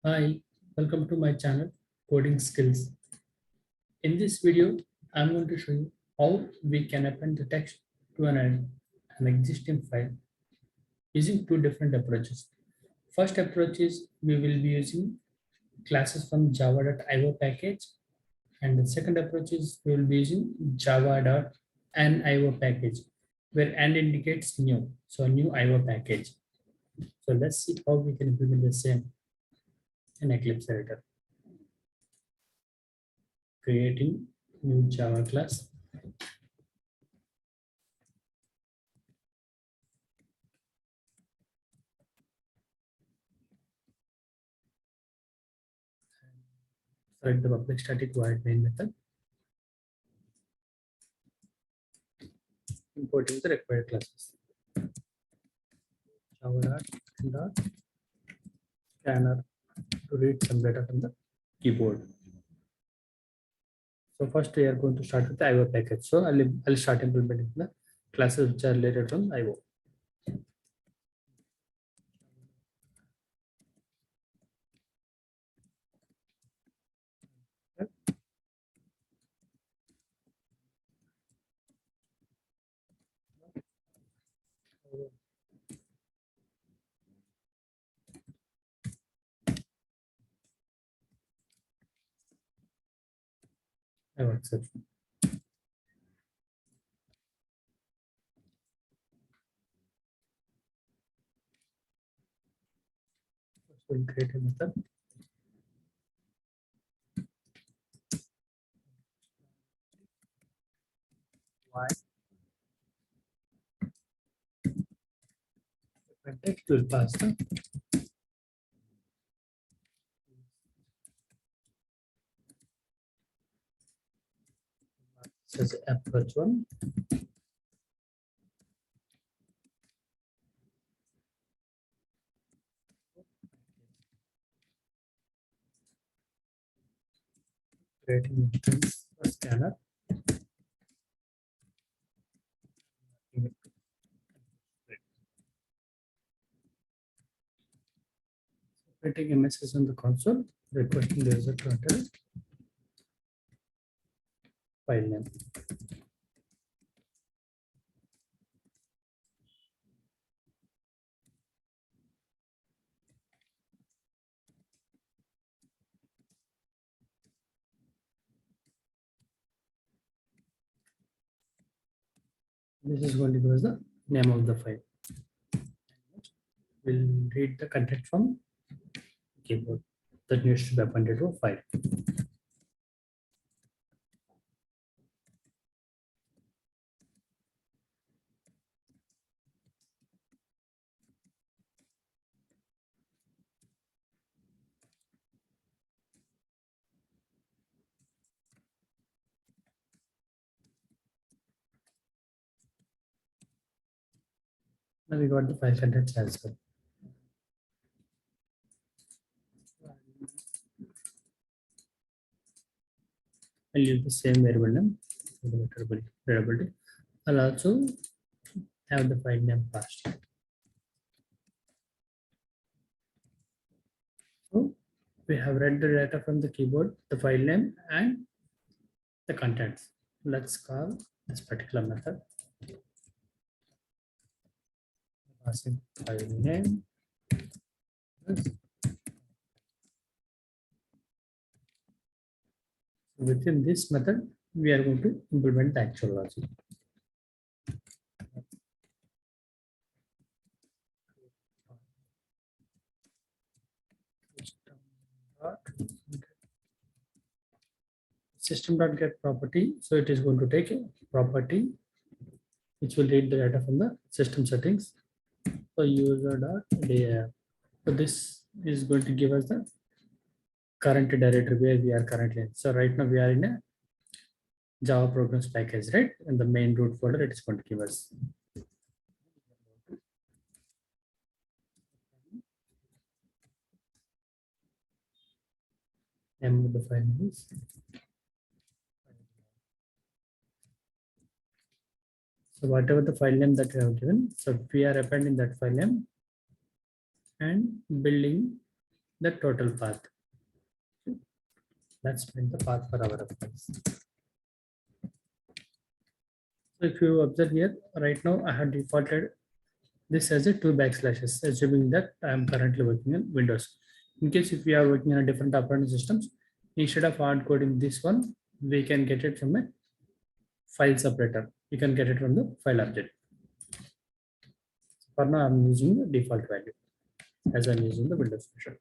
Hi, welcome to my channel Coding Skills. In this video, I'm going to show you how we can append the text to an existing file using two different approaches. First approach is we will be using classes from java.io package, and the second approach is we will be using java.nio package where and indicates new, so new IO package. So let's see how we can implement the same in Eclipse editor. Creating new Java class. Select the public static void main method. Importing the required classes. Java.scanner to read some data from the keyboard. So first we are going to start with the IO package. So I'll start implementing the classes which are related from IO. IO exception. So we'll create a method. Y text will pass the says approach one. Creating instance for scanner. Printing a message on the console requesting the user to enter file name. This is going to give us the name of the file. We'll read the content from keyboard that needs to be appended to a file. Now we got the file contents as well. I'll use the same variable name for the variability. I'll also have the file name passed. So we have read the data from the keyboard, the file name, and the contents. Let's call this particular method. Passing file name. Within this method, we are going to implement the actual logic. System.get property. So it is going to take a property which will read the data from the system settings. So user.dir. So this is going to give us the current directory where we are currently in. So right now we are in a Java programs package, right? In the main root folder, it is going to give us. Name of the file is. So whatever the file name that we have given, so we are appending that file name and building the total path. Let's print the path for our reference. So if you observe here, right now I have defaulted this as a 2 backslashes, assuming that I am currently working on Windows. In case if we are working on a different operating systems, instead of hard coding this one, we can get it from a file separator. You can get it from the file object. For now, I'm using the default value as I'm using the Windows version.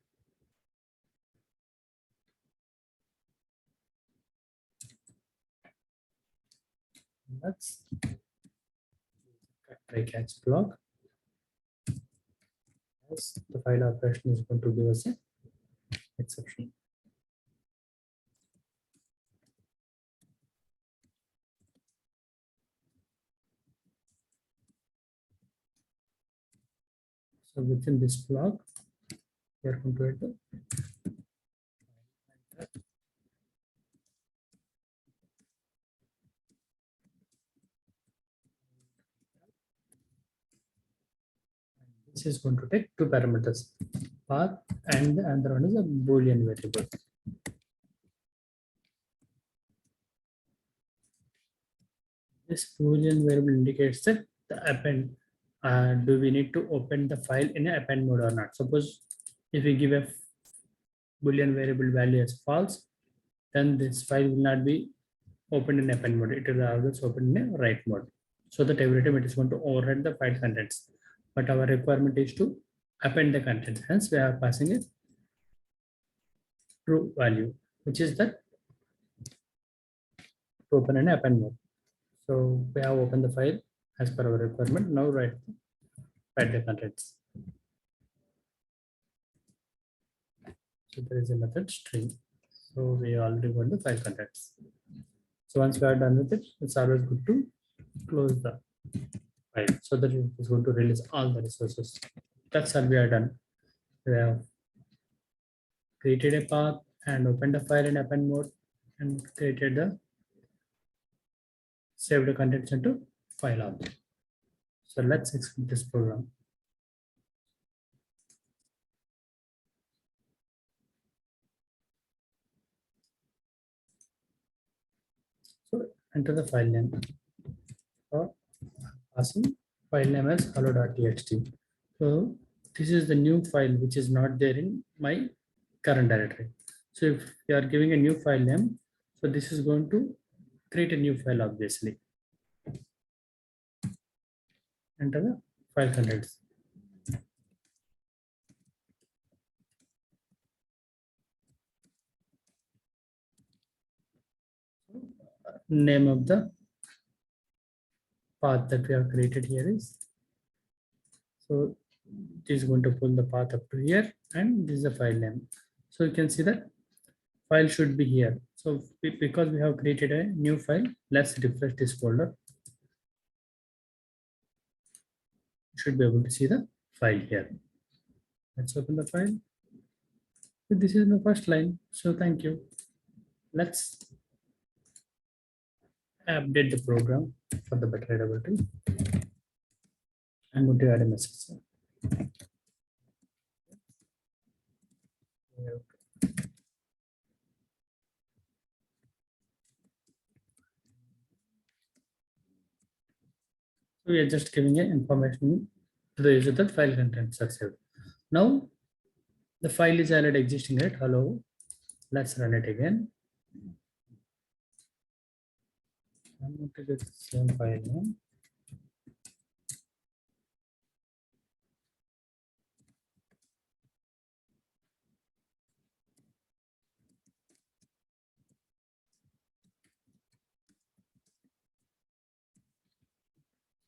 Let's try catch block. As the file operation is going to give us an exception. So within this block, we are going to add the this is going to take two parameters, path and the other one is a Boolean variable. This Boolean variable indicates that the append, do we need to open the file in an append mode or not? Suppose if we give a Boolean variable value as false, then this file will not be opened in append mode. It will always open in a write mode. So that every time it is going to overwrite the file contents. But our requirement is to append the contents. Hence, we are passing a true value, which is that to open an append mode. So we have opened the file as per our requirement. Now write the contents. So there is a method string. So we already got the file contents. So once we are done with it, it's always good to close the file so that it is going to release all the resources. That's all we are done. We have created a path and opened the file in append mode and created the saved the contents into file object. So let's execute this program. So enter the file name. So passing file name as hello.txt. So this is the new file which is not there in my current directory. So if you are giving a new file name, so this is going to create a new file obviously. Enter the file contents. Name of the path that we have created here is, so it is going to pull the path up to here and this is the file name. So you can see that file should be here. So because we have created a new file, let's refresh this folder. You should be able to see the file here. Let's open the file. So this is the first line. So thank you. Let's update the program for the better readability. I'm going to add a message. So we are just giving an information to the user that file contents are saved. Now the file is already existing, right? Hello. Let's run it again. I'm going to get the same file name.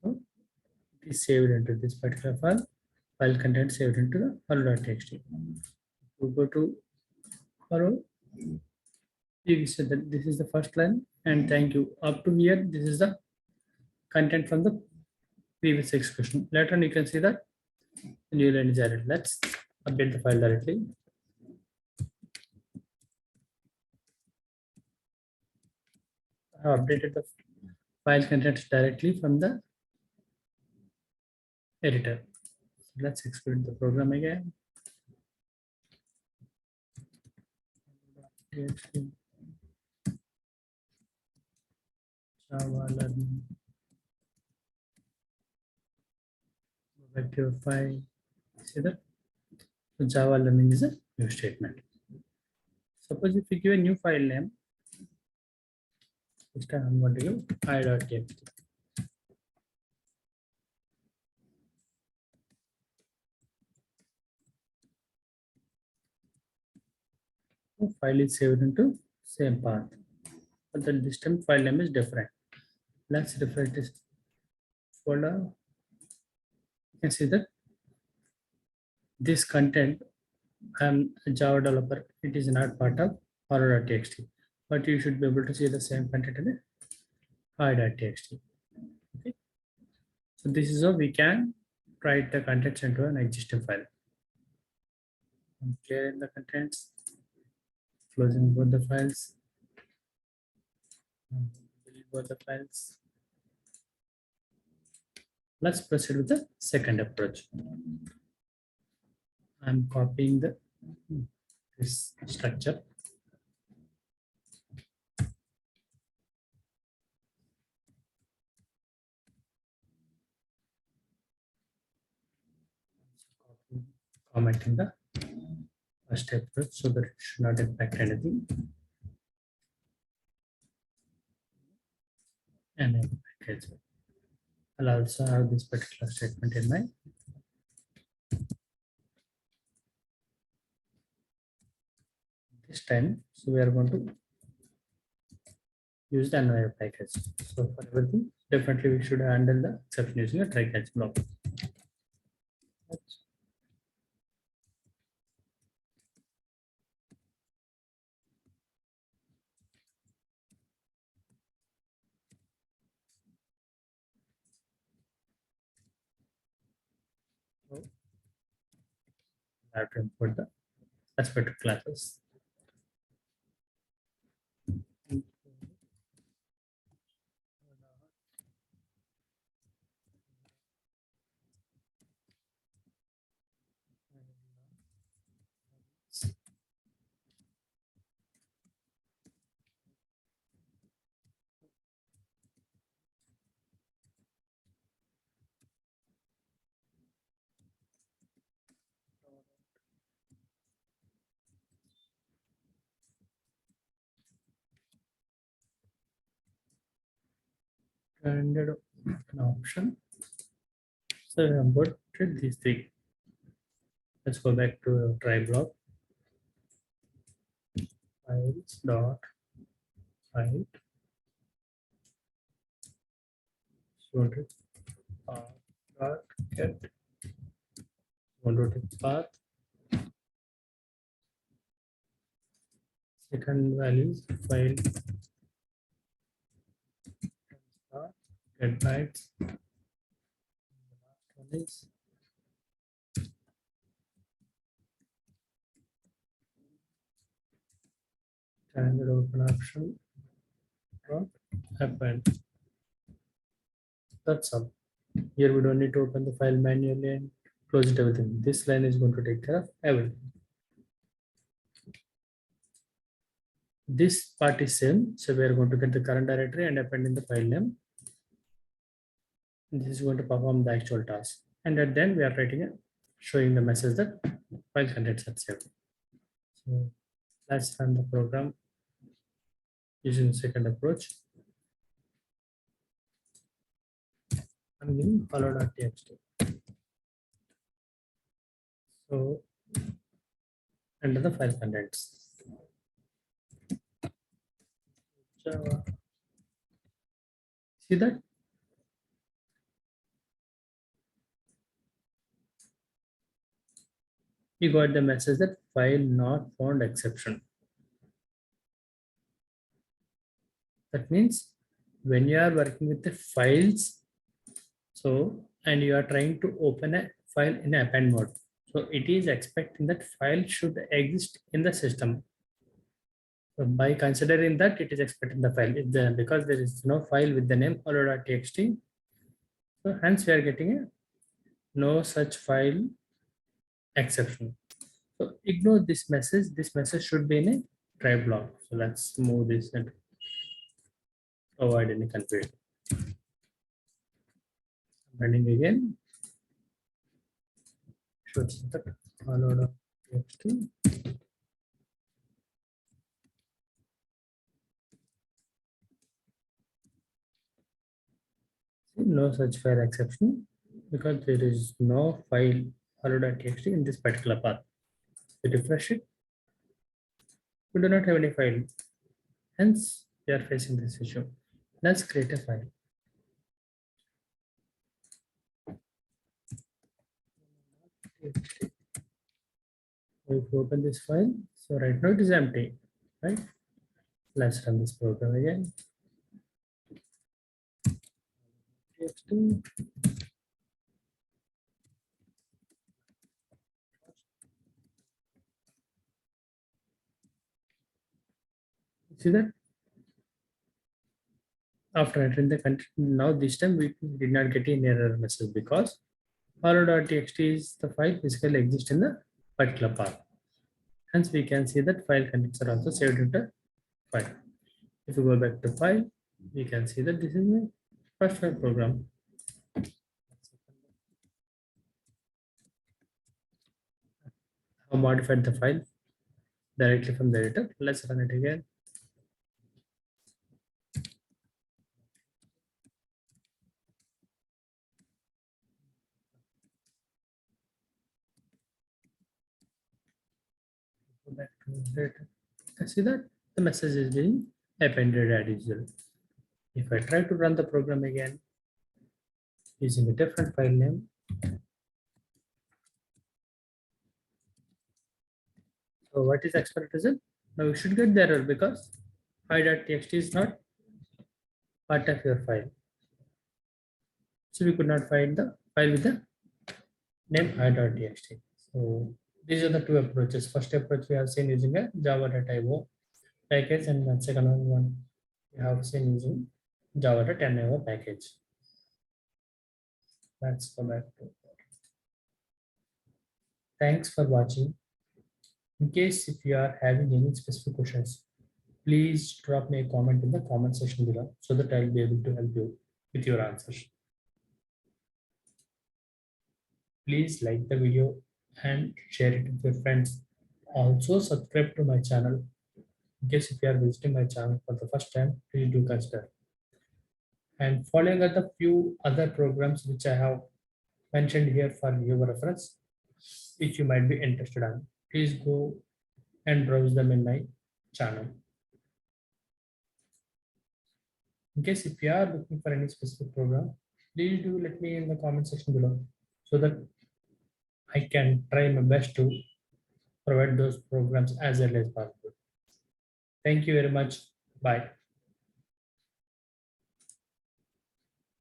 So it is saved into this particular file. File content saved into the hello.txt. We go to hello. You said that this is the first line and thank you. Up to here, this is the content from the previous expression. Later on, you can see that the new line is added. Let's update the file directly. I have updated the file contents directly from the editor. So let's execute the program again. TXT, Java learning, back to your file. See that? So Java learning is a new statement. Suppose if you give a new file name, this time I'm going to give i.txt. So file is saved into same path, but then this time file name is different. Let's refresh this folder. You can see that this content, I'm a Java developer, it is not part of horror.txt, but you should be able to see the same content in the hi.txt. Okay, so this is how we can write the contents into an existing file. I'm clearing the contents, closing both the files, delete both the files. Let's proceed with the second approach. I'm copying this structure. Commenting the first approach so that it should not impact anything. And then package. I'll also have this particular statement in mind. This time, so we are going to use the another package. So for everything, definitely we should handle the exception using a try catch block. So I have to import the respective classes. Standard option. So I imported these three. Let's go back to try block. Files dot write sorted dot get rotate path. Second value is file dot get bytes. The last one is standard open option dot append. That's all. Here we don't need to open the file manually and close it everything. This line is going to take care of everything. This part is same. So we are going to get the current directory and append in the file name. This is going to perform the actual task. And at the end we are writing it, showing the message that file contents are saved. So let's run the program using the second approach. I'm giving follow.txt. So enter the file contents. Java. See that? You got the message that file not found exception. That means when you are working with the files, so and you are trying to open a file in append mode, so it is expecting that file should exist in the system. So by considering that, it is expecting the file because there is no file with the name hello.txt. So hence we are getting a no such file exception. So ignore this message. This message should be in a try block. So let's move this and avoid any confusion. Running again. Should that txt. No such file exception because there is no file hello.txt in this particular path. We refresh it. We do not have any file. Hence, we are facing this issue. Let's create a file. We open this file. So right now it is empty, right? Let's run this program again. txt. See that? After entering the content, now this time we did not get an error message because hello.txt is the file physically exists in the particular path. Hence, we can see that file contents are also saved into file. If you go back to file, we can see that this is my first file program. I modified the file directly from the editor. Let's run it again. Go back to the editor. I see that the message is being appended as usual. If I try to run the program again using a different file name, so what is expected result? Now you should get the error because file.txt is not part of your file. So we could not find the file with the name hi.txt. So these are the two approaches. First approach we have seen using a java.io package, and the second one we have seen using java.io package. Let's go back to. Thanks for watching. In case if you are having any specific questions, please drop me a comment in the comment section below so that I'll be able to help you with your answers. Please like the video and share it with your friends. Also subscribe to my channel. In case if you are visiting my channel for the first time, please do consider. And following are the few other programs which I have mentioned here for your reference, which you might be interested in. Please go and browse them in my channel. In case if you are looking for any specific program, please do let me in the comment section below so that I can try my best to provide those programs as early as possible. Thank you very much. Bye.